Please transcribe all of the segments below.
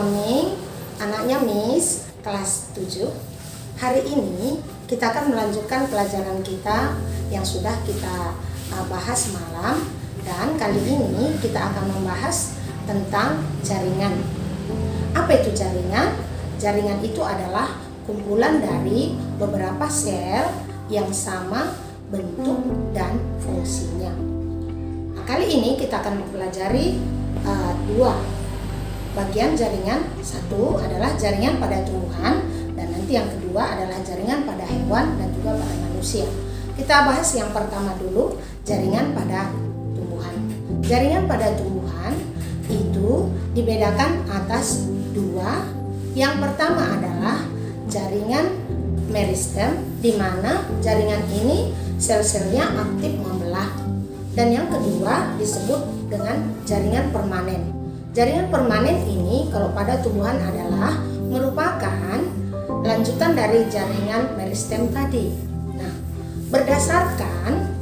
morning, anaknya Miss kelas 7. Hari ini kita akan melanjutkan pelajaran kita yang sudah kita bahas malam, dan kali ini kita akan membahas tentang jaringan. Apa itu jaringan? Jaringan itu adalah kumpulan dari beberapa sel yang sama bentuk dan fungsinya. Nah, kali ini kita akan mempelajari dua bagian jaringan. Satu adalah jaringan pada tumbuhan, dan nanti yang kedua adalah jaringan pada hewan dan juga pada manusia. Kita bahas yang pertama dulu, jaringan pada tumbuhan. Jaringan pada tumbuhan itu dibedakan atas dua. Yang pertama adalah jaringan meristem, di mana jaringan ini sel-selnya aktif membelah. Dan yang kedua disebut dengan jaringan permanen. Jaringan permanen ini kalau pada tumbuhan adalah merupakan lanjutan dari jaringan meristem tadi. Nah, berdasarkan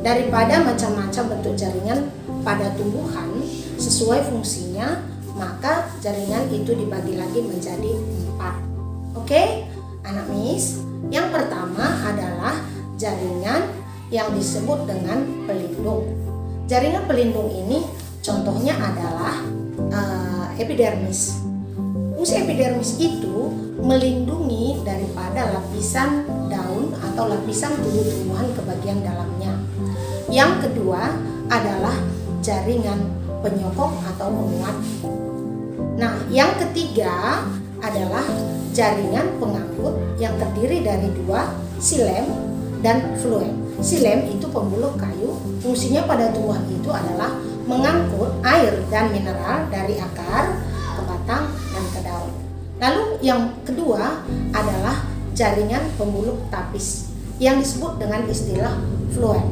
daripada macam-macam bentuk jaringan pada tumbuhan sesuai fungsinya, maka jaringan itu dibagi lagi menjadi 4. Oke, anak Miss. Yang pertama adalah jaringan yang disebut dengan pelindung. Jaringan pelindung ini contohnya adalah epidermis. Fungsi epidermis itu melindungi daripada lapisan daun atau lapisan tumbuh-tumbuhan ke bagian dalamnya. Yang kedua adalah jaringan penyokong atau penguat. Nah, yang ketiga adalah jaringan pengangkut yang terdiri dari dua, xilem dan fluem. Xilem itu pembuluh kayu, fungsinya pada tumbuhan itu adalah mengangkut air dan mineral dari akar ke batang dan ke daun. Lalu yang kedua adalah jaringan pembuluh tapis yang disebut dengan istilah fluem.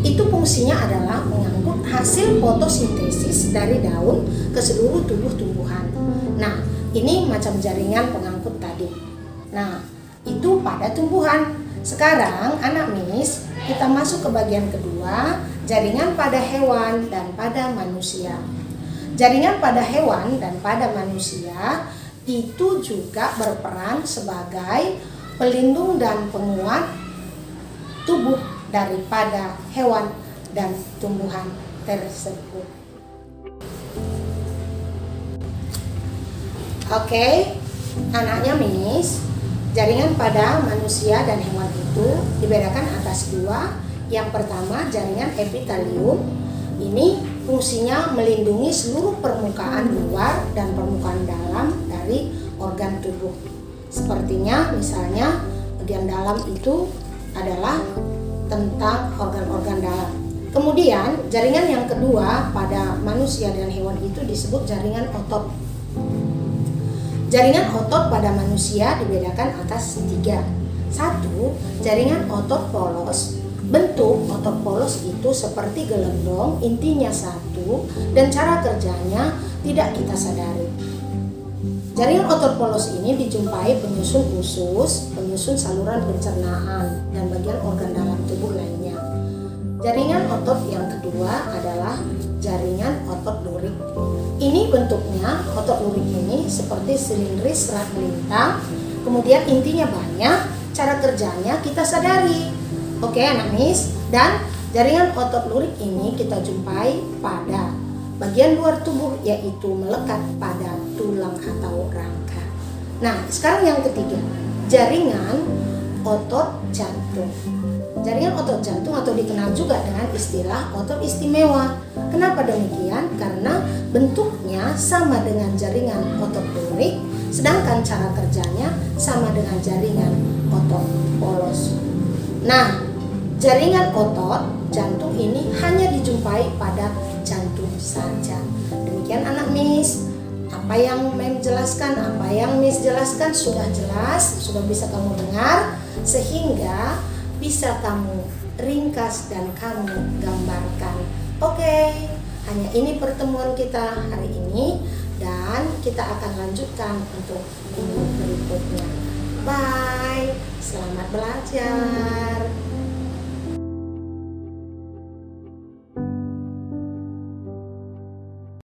Itu fungsinya adalah mengangkut hasil fotosintesis dari daun ke seluruh tubuh tumbuhan. Nah, ini macam jaringan pengangkut tadi. Nah, itu pada tumbuhan. Sekarang anak Miss, kita masuk ke bagian kedua, jaringan pada hewan dan pada manusia. Jaringan pada hewan dan pada manusia itu juga berperan sebagai pelindung dan penguat tubuh daripada hewan dan tumbuhan tersebut. Oke, anaknya Miss, jaringan pada manusia dan hewan itu dibedakan atas dua. Yang pertama, jaringan epitelium. Ini fungsinya melindungi seluruh permukaan luar dan permukaan dalam dari organ tubuh. Sepertinya misalnya bagian dalam itu adalah tentang organ-organ dalam. Kemudian jaringan yang kedua pada manusia dan hewan itu disebut jaringan otot. Jaringan otot pada manusia dibedakan atas 3. 1. Jaringan otot polos. Bentuk otot polos itu seperti gelembung, intinya satu, dan cara kerjanya tidak kita sadari. Jaringan otot polos ini dijumpai penyusun usus, penyusun saluran pencernaan, dan bagian organ dalam tubuh lainnya. Jaringan otot yang kedua adalah jaringan otot lurik. Ini bentuknya, otot lurik ini seperti silindris serat melintang, kemudian intinya banyak, cara kerjanya kita sadari. Oke anak Miss, dan jaringan otot lurik ini kita jumpai pada bagian luar tubuh, yaitu melekat pada tulang atau rangka. Nah, sekarang yang ketiga, jaringan otot jantung. Jaringan otot jantung atau dikenal juga dengan istilah otot istimewa. Kenapa demikian? Karena bentuknya sama dengan jaringan otot lurik, sedangkan cara kerjanya sama dengan jaringan otot polos. Nah, jaringan otot jantung ini hanya dijumpai pada jantung saja. Demikian anak Miss. Apa yang Mem jelaskan, apa yang Miss jelaskan sudah jelas, sudah bisa kamu dengar, sehingga bisa kamu ringkas dan kamu gambarkan. Oke, hanya ini pertemuan kita hari ini, dan kita akan lanjutkan untuk minggu berikutnya. Bye, selamat belajar.